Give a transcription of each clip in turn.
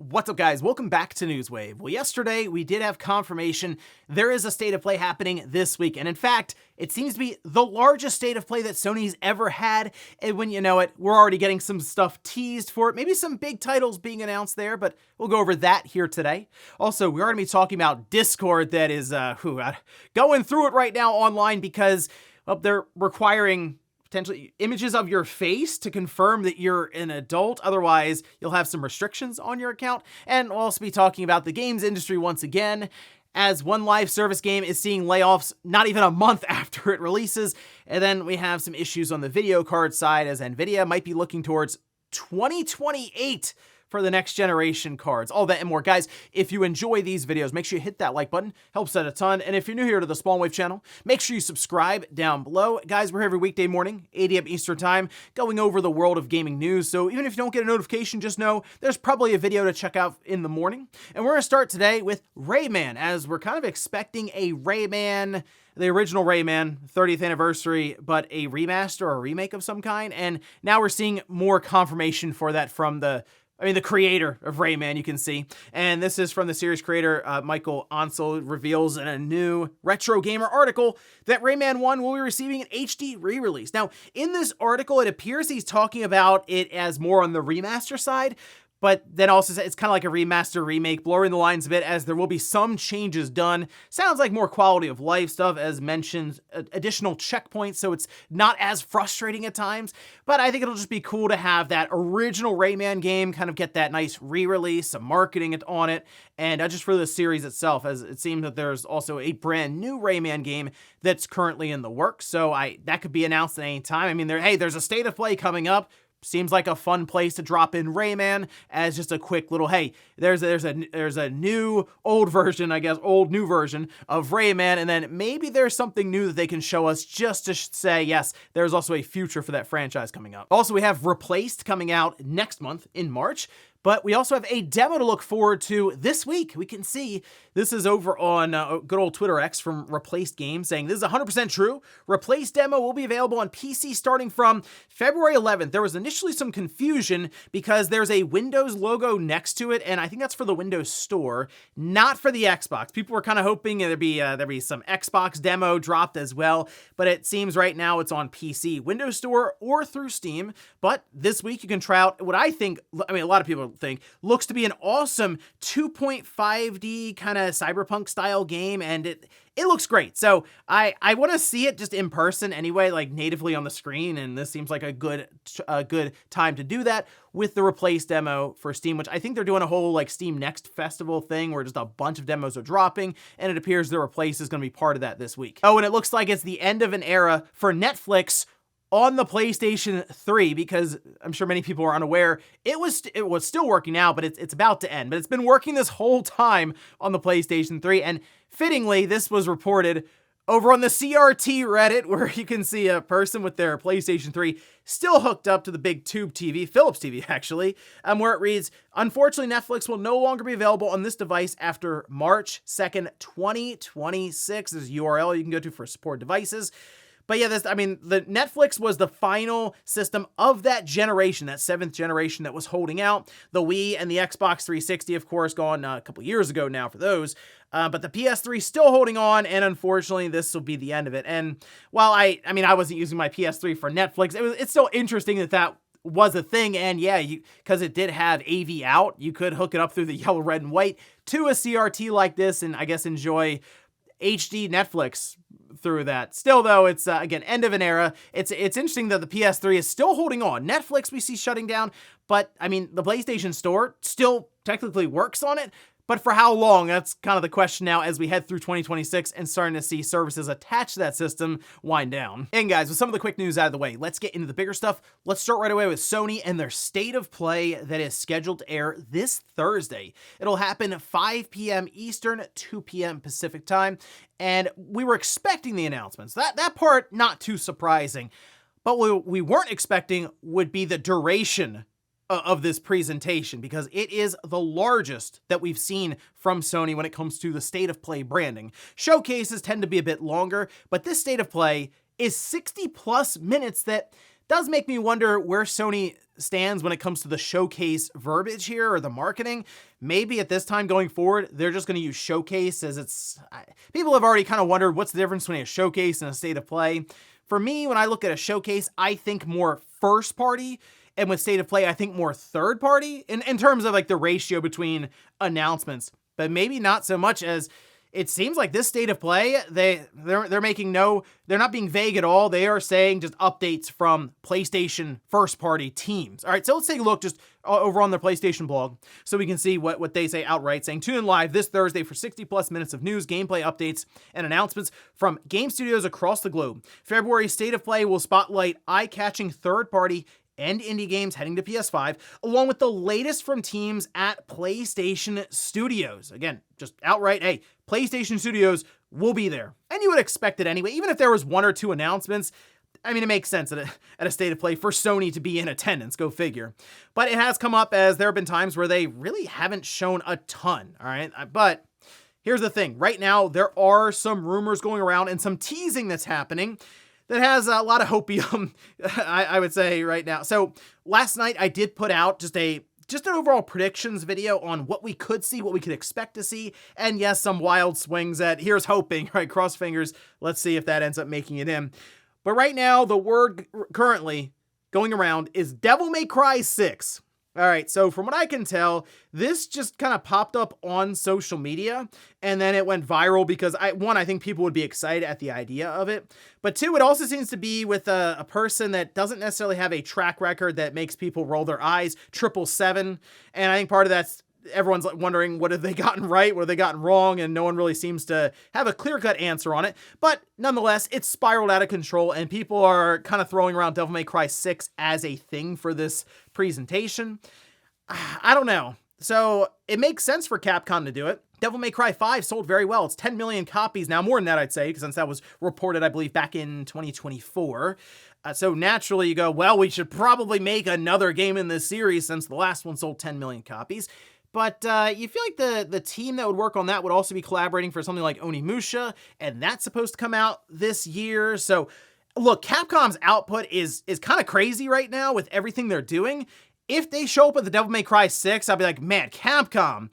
What's up, guys? Welcome back to Newswave. Well, yesterday we did have confirmation there is a state of play happening this week, and in fact, it seems to be the largest state of play that Sony's ever had, and when you know it, we're already getting some stuff teased for it, maybe some big titles being announced there, but we'll go over that here today. Also, we are going to be talking about Discord that is going through it right now online because, well, they're requiring potentially images of your face to confirm that you're an adult. Otherwise, you'll have some restrictions on your account. And we'll also be talking about the games industry once again, as one live service game is seeing layoffs not even a month after it releases. And then we have some issues on the video card side, as Nvidia might be looking towards 2028 for the next generation cards. All that and more. Guys, if you enjoy these videos, make sure you hit that like button. Helps out a ton. And if you're new here to the Spawnwave channel, make sure you subscribe down below. Guys, we're here every weekday morning, 8 a.m. Eastern time, going over the world of gaming news. So even if you don't get a notification, just know there's probably a video to check out in the morning. And we're going to start today with Rayman, as we're kind of expecting a Rayman, the original Rayman 30th anniversary, but a remaster or a remake of some kind. And now we're seeing more confirmation for that from the creator of Rayman, you can see. And this is from the series creator, Michael Ansel, reveals in a new Retro Gamer article that Rayman 1 will be receiving an HD re-release. Now, in this article, it appears he's talking about it as more on the remaster side, but then also it's kind of like a remaster remake, blurring the lines a bit, as there will be some changes done. Sounds like more quality of life stuff, as mentioned, additional checkpoints, so it's not as frustrating at times. But I think it'll just be cool to have that original Rayman game kind of get that nice re-release, some marketing on it, and just for the series itself, as it seems that there's also a brand new Rayman game that's currently in the works. So that could be announced at any time. I mean, there's a state of play coming up. Seems like a fun place to drop in Rayman as just a quick little, hey, there's a new old version, I guess, old new version of Rayman, and then maybe there's something new that they can show us just to say, yes, there's also a future for that franchise coming up. Also, we have Replaced coming out next month in March. But we also have a demo to look forward to this week. We can see this is over on good old Twitter X from Replaced Games, saying this is 100% true. Replaced demo will be available on PC starting from February 11th. There was initially some confusion because there's a Windows logo next to it, and I think that's for the Windows Store, not for the Xbox. People were kind of hoping there'd be some Xbox demo dropped as well, but it seems right now it's on PC, Windows Store, or through Steam. But this week you can try out what I think, a lot of people think looks to be an awesome 2.5D kind of cyberpunk style game, and it looks great. So I want to see it just in person anyway, like natively on the screen, and this seems like a good time to do that with the Replaced demo for Steam, which I think they're doing a whole like Steam Next Festival thing where just a bunch of demos are dropping, and it appears the Replaced is going to be part of that this week. Oh, and it looks like it's the end of an era for Netflix on the PlayStation 3, because I'm sure many people are unaware, it was still working now, but it's about to end. But it's been working this whole time on the PlayStation 3, and fittingly, this was reported over on the CRT Reddit, where you can see a person with their PlayStation 3 still hooked up to the big tube TV, Philips TV actually, where it reads, unfortunately, Netflix will no longer be available on this device after March 2nd, 2026. There's a URL you can go to for support devices. But yeah, the Netflix was the final system of that generation, that 7th generation that was holding out. The Wii and the Xbox 360, of course, gone a couple years ago now for those. But the PS3 still holding on, and unfortunately, this will be the end of it. And while I wasn't using my PS3 for Netflix, it's still interesting that was a thing. And yeah, because it did have AV out, you could hook it up through the yellow, red, and white to a CRT like this, and I guess enjoy HD Netflix through that. Still though, it's again, end of an era. It's interesting that the PS3 is still holding on. Netflix we see shutting down, but the PlayStation Store still technically works on it. But for how long? That's kind of the question now as we head through 2026 and starting to see services attached to that system wind down. And guys, with some of the quick news out of the way, let's get into the bigger stuff. Let's start right away with Sony and their State of Play that is scheduled to air this Thursday. It'll happen 5 p.m. Eastern, 2 p.m. Pacific time. And we were expecting the announcements. That part, not too surprising. But what we weren't expecting would be the duration of this presentation, because it is the largest that we've seen from Sony when it comes to the State of Play branding. Showcases tend to be a bit longer, but this State of Play is 60 plus minutes. That does make me wonder where Sony stands when it comes to the showcase verbiage here or the marketing. Maybe at this time going forward, they're just going to use showcase as people have already kind of wondered what's the difference between a showcase and a state of play. For me, when I look at a showcase, I think more first party, and with state of play, I think more third party in terms of like the ratio between announcements, but maybe not so much as it seems like this state of play, they're making they're not being vague at all. They are saying just updates from PlayStation first party teams. All right, so let's take a look just over on their PlayStation blog so we can see what they say outright, saying tune in live this Thursday for 60 plus minutes of news, gameplay updates, and announcements from game studios across the globe. February state of play will spotlight eye-catching third party and indie games heading to PS5, along with the latest from teams at PlayStation Studios. Again, just outright, hey, PlayStation Studios will be there. And you would expect it anyway, even if there was one or two announcements. I mean, it makes sense at a state of play for Sony to be in attendance, go figure. But it has come up as there have been times where they really haven't shown a ton, all right? But here's the thing. Right now, there are some rumors going around and some teasing that's happening that has a lot of hopium, I would say right now. So last night I did put out just an overall predictions video on what we could see, what we could expect to see, and yes, some wild swings at here's hoping, right? Cross fingers. Let's see if that ends up making it in. But right now, the word currently going around is Devil May Cry 6. All right, so from what I can tell, this just kind of popped up on social media, and then it went viral because, I think people would be excited at the idea of it. But two, it also seems to be with a person that doesn't necessarily have a track record that makes people roll their eyes, 777. And I think part of that's everyone's wondering what have they gotten right, what have they gotten wrong, and no one really seems to have a clear-cut answer on it. But nonetheless, it's spiraled out of control, and people are kind of throwing around Devil May Cry 6 as a thing for this presentation. I don't know. So it makes sense for Capcom to do it. Devil May Cry 5 sold very well. It's 10 million copies now, more than that, I'd say, since that was reported, I believe, back in 2024. So naturally you go, well, we should probably make another game in this series since the last one sold 10 million copies. But you feel like the team that would work on that would also be collaborating for something like Onimusha, and that's supposed to come out this year. So look, Capcom's output is kind of crazy right now with everything they're doing. If they show up at the Devil May Cry 6, I'll be like, man, Capcom,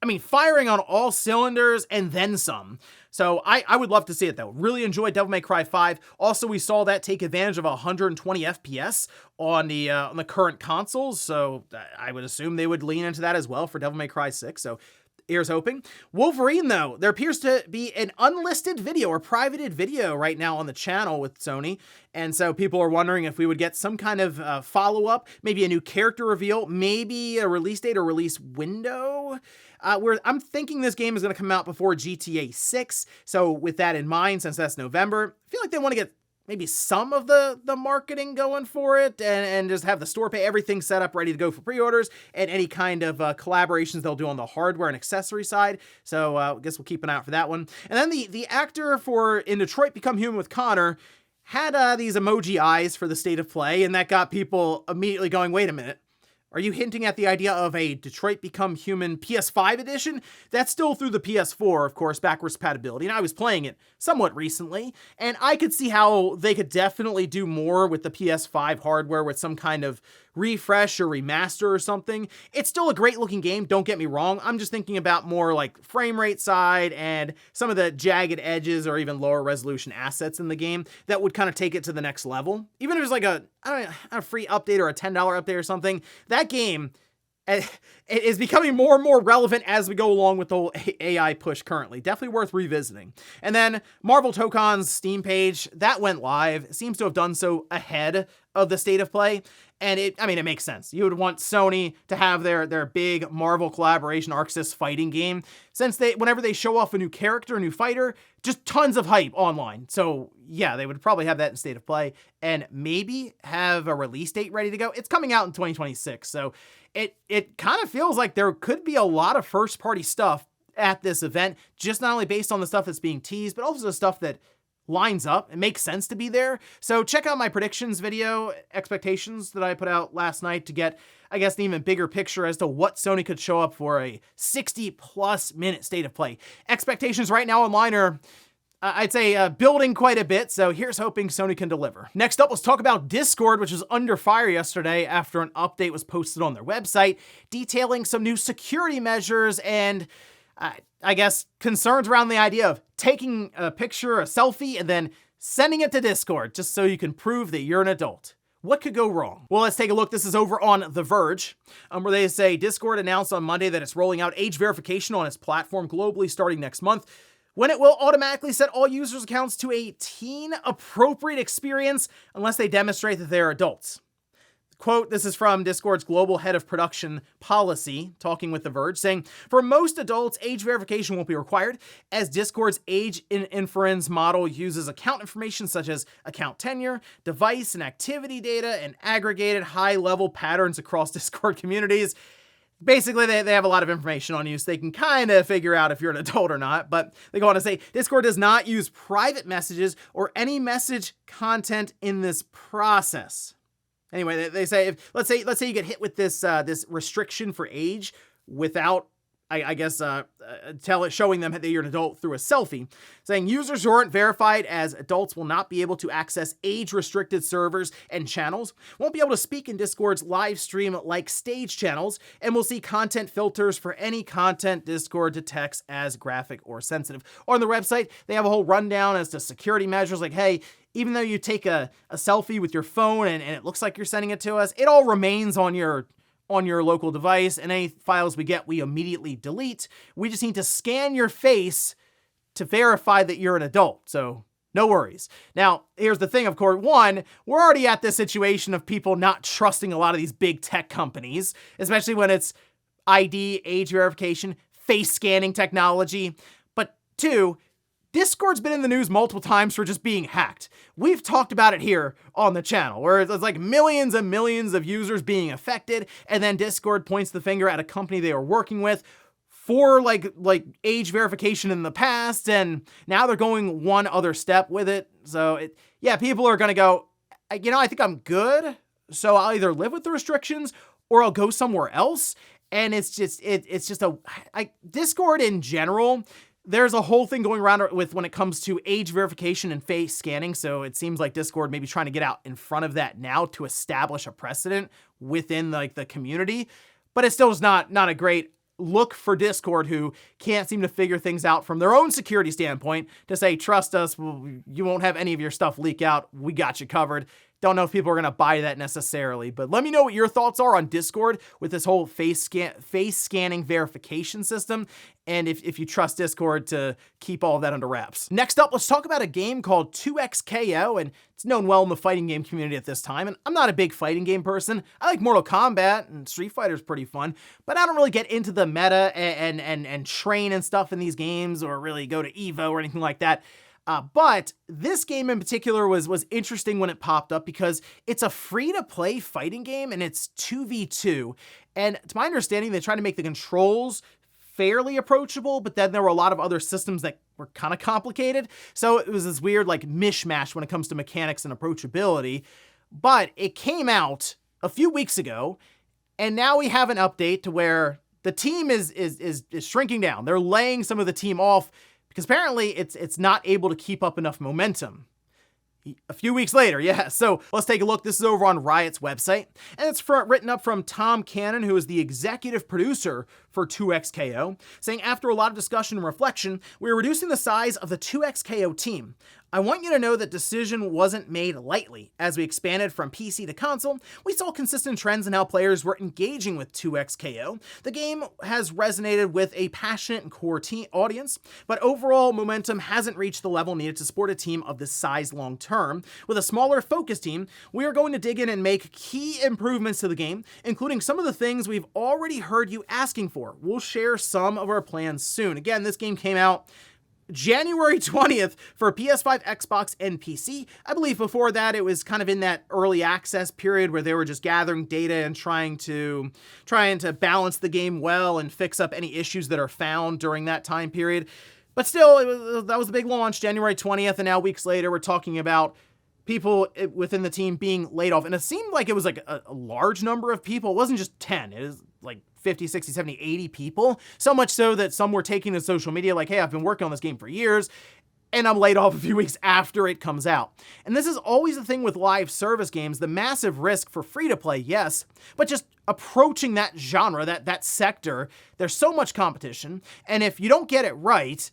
I mean, firing on all cylinders and then some. So I would love to see it though. Really enjoyed Devil May Cry 5. Also, we saw that take advantage of 120 FPS on the current consoles. So I would assume they would lean into that as well for Devil May Cry 6. So here's hoping. Wolverine though, there appears to be an unlisted video or privated video right now on the channel with Sony. And so people are wondering if we would get some kind of follow-up, maybe a new character reveal, maybe a release date or release window. Where I'm thinking this game is going to come out before GTA 6. So with that in mind, since that's November, I feel like they want to get maybe some of the marketing going for it and just have the store pay everything set up ready to go for pre-orders and any kind of collaborations they'll do on the hardware and accessory side. So I guess we'll keep an eye out for that one. And then the actor for In Detroit Become Human with Connor had these emoji eyes for the state of play, and that got people immediately going, wait a minute. Are you hinting at the idea of a Detroit Become Human PS5 edition? That's still through the PS4, of course, backwards compatibility, and I was playing it somewhat recently, and I could see how they could definitely do more with the PS5 hardware with some kind of refresh or remaster or something. It's still a great looking game, don't get me wrong. I'm just thinking about more like frame rate side and some of the jagged edges or even lower resolution assets in the game that would kind of take it to the next level. Even if it's like a free update or a $10 update or something, that game it is becoming more and more relevant as we go along with the whole AI push currently. Definitely worth revisiting. And then Marvel Tokon's Steam page, that went live. It seems to have done so ahead of the state of play. And it makes sense. You would want Sony to have their big Marvel collaboration Arxis fighting game, since whenever they show off a new character, a new fighter, just tons of hype online. So yeah, they would probably have that in state of play and maybe have a release date ready to go. It's coming out in 2026. So it kind of feels like there could be a lot of first party stuff at this event, just not only based on the stuff that's being teased, but also the stuff that lines up. It makes sense to be there. So check out my predictions video, expectations that I put out last night to get, I guess, an even bigger picture as to what Sony could show up for a 60+ minute state of play. Expectations right now online are I'd say building quite a bit, so here's hoping Sony can deliver. Next up, let's talk about Discord, which was under fire yesterday after an update was posted on their website detailing some new security measures and I guess concerns around the idea of taking a picture, a selfie, and then sending it to Discord just so you can prove that you're an adult. What could go wrong? Well, let's take a look. This is over on The Verge, where they say Discord announced on Monday that it's rolling out age verification on its platform globally starting next month, when it will automatically set all users' accounts to a teen-appropriate experience unless they demonstrate that they're adults. Quote, this is from Discord's global head of production policy, talking with The Verge, saying, for most adults, age verification won't be required, as Discord's age inference model uses account information such as account tenure, device and activity data, and aggregated high-level patterns across Discord communities. Basically, they have a lot of information on you, so they can kind of figure out if you're an adult or not. But they go on to say, Discord does not use private messages or any message content in this process. Anyway, they say, let's say you get hit with this restriction for age without, I guess, showing them that you're an adult through a selfie, saying users who aren't verified as adults will not be able to access age-restricted servers and channels, won't be able to speak in Discord's live stream like stage channels, and will see content filters for any content Discord detects as graphic or sensitive. On the website, they have a whole rundown as to security measures like, hey, even though you take a selfie with your phone and it looks like you're sending it to us, it all remains on your local device, and any files we get, we immediately delete. We just need to scan your face to verify that you're an adult, so no worries. Now, here's the thing, of course. One, we're already at this situation of people not trusting a lot of these big tech companies, especially when it's ID, age verification, face scanning technology. But two, Discord's been in the news multiple times for just being hacked. We've talked about it here on the channel, where it's like millions and millions of users being affected, and then Discord points the finger at a company they were working with for like age verification in the past, and now they're going one other step with it. So people are gonna go, I think I'm good, so I'll either live with the restrictions or I'll go somewhere else. And it's just Discord in general. There's a whole thing going around with when it comes to age verification and face scanning, so it seems like Discord may be trying to get out in front of that now to establish a precedent within the community, but it still is not a great look for Discord, who can't seem to figure things out from their own security standpoint to say, trust us, you won't have any of your stuff leak out, we got you covered. Don't know if people are going to buy that necessarily, but let me know what your thoughts are on Discord with this whole face scanning verification system, and if you trust Discord to keep all of that under wraps. Next up, let's talk about a game called 2XKO, and it's known well in the fighting game community at this time, and I'm not a big fighting game person. I like Mortal Kombat, and Street Fighter's pretty fun, but I don't really get into the meta and train and stuff in these games, or really go to EVO or anything like that. But this game in particular was interesting when it popped up because it's a free-to-play fighting game and it's 2v2. And to my understanding, they tried to make the controls fairly approachable, but then there were a lot of other systems that were kind of complicated. So it was this weird mishmash when it comes to mechanics and approachability. But it came out a few weeks ago, and now we have an update to where the team is shrinking down. They're laying some of the team off because apparently it's not able to keep up enough momentum. A few weeks later, yeah. So let's take a look. This is over on Riot's website, and it's written up from Tom Cannon, who is the executive producer for 2XKO, saying, after a lot of discussion and reflection, we are reducing the size of the 2XKO team. I want you to know that decision wasn't made lightly. As we expanded from PC to console, we saw consistent trends in how players were engaging with 2XKO. The game has resonated with a passionate and core audience, but overall momentum hasn't reached the level needed to support a team of this size long term. With a smaller focus team, we are going to dig in and make key improvements to the game, including some of the things we've already heard you asking for. We'll share some of our plans soon. Again, this game came out January 20th for PS5, Xbox, and PC. I believe before that it was kind of in that early access period where they were just gathering data and trying to balance the game well and fix up any issues that are found during that time period. But still, that was the big launch, January 20th, and now weeks later we're talking about people within the team being laid off. And it seemed like it was like a large number of people. It wasn't just 10. It was like 50, 60, 70, 80 people. So much so that some were taking to social media like, hey, I've been working on this game for years. and I'm laid off a few weeks after it comes out. And this is always the thing with live service games, the massive risk for free-to-play, yes, but just approaching that genre, that sector, there's so much competition, and if you don't get it right,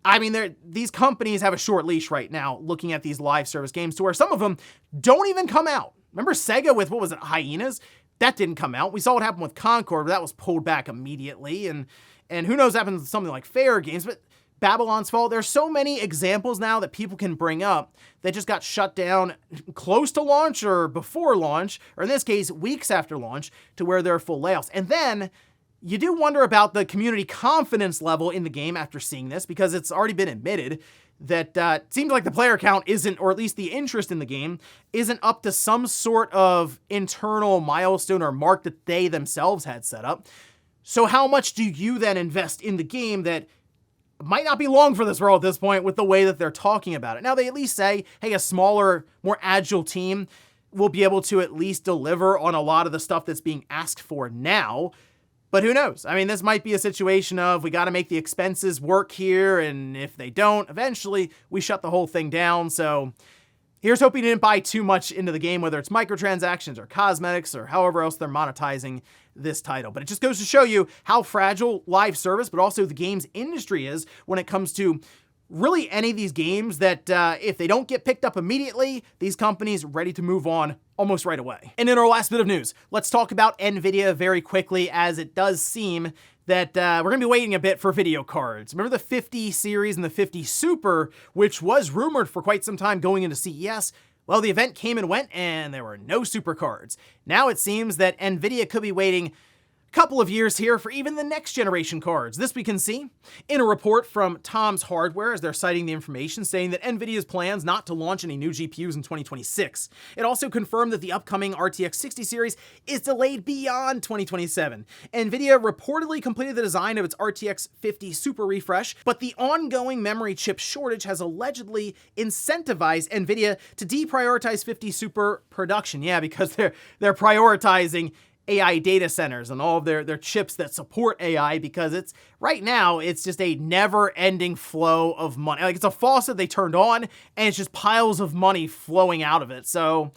I mean, these companies have a short leash right now looking at these live service games to where some of them don't even come out. Remember Sega with, what was it, Hyenas? That didn't come out. We saw what happened with Concord, but that was pulled back immediately, and who knows what happens with something like Fair Games, but Babylon's Fall, there's so many examples now that people can bring up that just got shut down close to launch or before launch, or in this case, weeks after launch, to where there are full layoffs. And then you do wonder about the community confidence level in the game after seeing this, because it's already been admitted that it seems like the player count isn't, or at least the interest in the game, isn't up to some sort of internal milestone or mark that they themselves had set up. So how much do you then invest in the game that might not be long for this world at this point with the way that they're talking about it? Now, they at least say, hey, a smaller, more agile team will be able to at least deliver on a lot of the stuff that's being asked for now. But who knows? I mean, this might be a situation of we got to make the expenses work here, and if they don't, eventually we shut the whole thing down. So here's hoping you didn't buy too much into the game, whether it's microtransactions or cosmetics or however else they're monetizing this title. But it just goes to show you how fragile live service, but also the games industry is when it comes to really any of these games that if they don't get picked up immediately, these companies ready to move on almost right away. And in our last bit of news, let's talk about Nvidia very quickly, as it does seem that we're going to be waiting a bit for video cards. Remember the 50 series and the 50 Super, which was rumored for quite some time going into CES? Well, the event came and went, and there were no Super cards. Now it seems that Nvidia could be waiting couple of years here for even the next generation cards. This we can see in a report from Tom's Hardware, as they're citing the information saying that Nvidia's plans not to launch any new GPUs in 2026. It also confirmed that the upcoming RTX 60 series is delayed beyond 2027. Nvidia reportedly completed the design of its RTX 50 Super refresh, but the ongoing memory chip shortage has allegedly incentivized Nvidia to deprioritize 50 Super production. Yeah, because they're prioritizing AI data centers and all of their chips that support AI, because it's right now, it's just a never-ending flow of money. Like, it's a faucet they turned on, and it's just piles of money flowing out of it. So,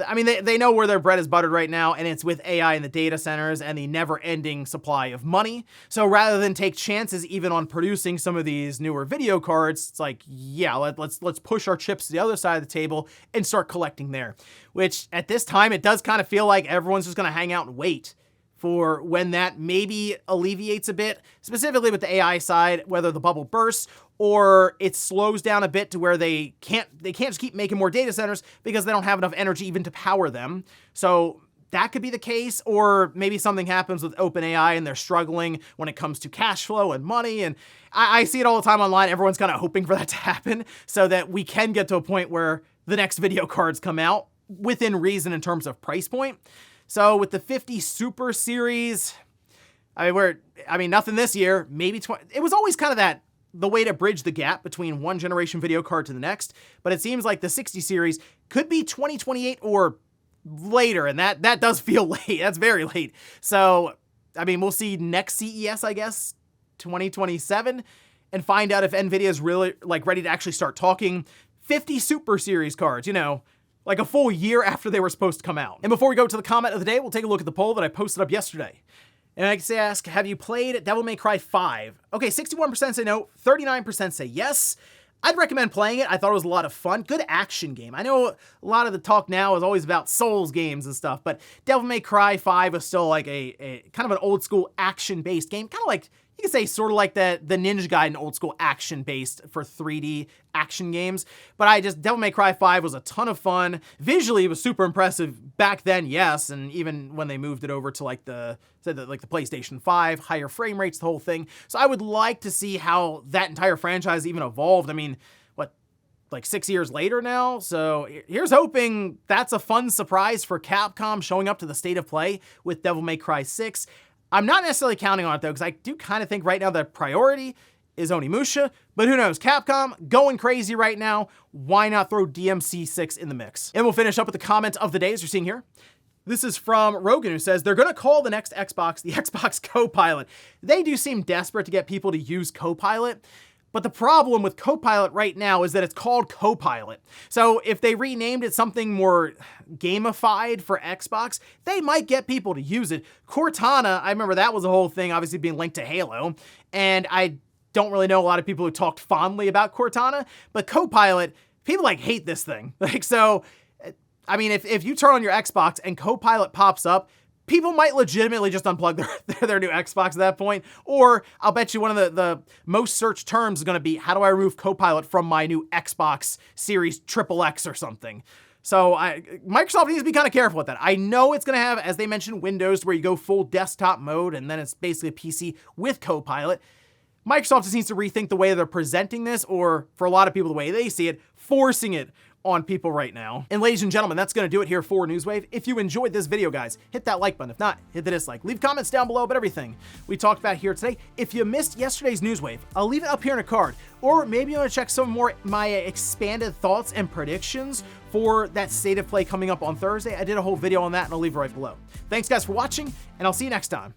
I mean, they know where their bread is buttered right now, and it's with AI in the data centers and the never-ending supply of money. So rather than take chances even on producing some of these newer video cards, it's like, yeah, let's push our chips to the other side of the table and start collecting there. Which, at this time, it does kind of feel like everyone's just going to hang out and wait for when that maybe alleviates a bit, specifically with the AI side, whether the bubble bursts or it slows down a bit to where they can't just keep making more data centers because they don't have enough energy even to power them. So that could be the case, or maybe something happens with OpenAI and they're struggling when it comes to cash flow and money. And I see it all the time online. Everyone's kind of hoping for that to happen so that we can get to a point where the next video cards come out within reason in terms of price point. So with the 50 Super series, I mean, nothing this year, maybe 20. It was always kind of the way to bridge the gap between one generation video card to the next, but it seems like the 60 series could be 2028 or later, and that does feel late. That's very late. So, I mean, we'll see next CES, I guess, 2027, and find out if Nvidia is really ready to actually start talking 50 Super series cards, like a full year after they were supposed to come out. And before we go to the comment of the day, we'll take a look at the poll that I posted up yesterday. And I can ask, have you played Devil May Cry 5? Okay, 61% say no, 39% say yes. I'd recommend playing it. I thought it was a lot of fun. Good action game. I know a lot of the talk now is always about Souls games and stuff, but Devil May Cry 5 is still like a kind of an old school action-based game. Kind of like, you could say sort of like the Ninja Gaiden old school action-based for 3D action games. But Devil May Cry 5 was a ton of fun. Visually, it was super impressive back then, yes, and even when they moved it over to the PlayStation 5, higher frame rates, the whole thing. So I would like to see how that entire franchise even evolved. I mean, 6 years later now? So here's hoping that's a fun surprise for Capcom showing up to the State of Play with Devil May Cry 6. I'm not necessarily counting on it, though, because I do kind of think right now the priority is Onimusha, but who knows? Capcom going crazy right now. Why not throw DMC 6 in the mix? And we'll finish up with the comment of the day, as you're seeing here. This is from Rogan, who says, they're going to call the next Xbox the Xbox Copilot. They do seem desperate to get people to use Copilot, But the problem with Copilot right now is that it's called Copilot. So if they renamed it something more gamified for Xbox, they might get people to use it. Cortana, I remember that was a whole thing, obviously being linked to Halo, and I don't really know a lot of people who talked fondly about Cortana, but Copilot, people like hate this thing. Like, so, I mean, if you turn on your Xbox and Copilot pops up, people might legitimately just unplug their new Xbox at that point. Or I'll bet you one of the most searched terms is going to be, how do I remove Copilot from my new Xbox Series XXX or something? So Microsoft needs to be kind of careful with that. I know it's going to have, as they mentioned, Windows where you go full desktop mode and then it's basically a PC with Copilot. Microsoft just needs to rethink the way they're presenting this, or for a lot of people, the way they see it, forcing it on people right now. And ladies and gentlemen, that's going to do it here for Newswave. If you enjoyed this video, guys, hit that like button. If not, hit the dislike. Leave comments down below about everything we talked about here today. If you missed yesterday's Newswave, I'll leave it up here in a card. Or maybe you want to check some more my expanded thoughts and predictions for that state of play coming up on Thursday. I did a whole video on that and I'll leave it right below. Thanks guys for watching, and I'll see you next time.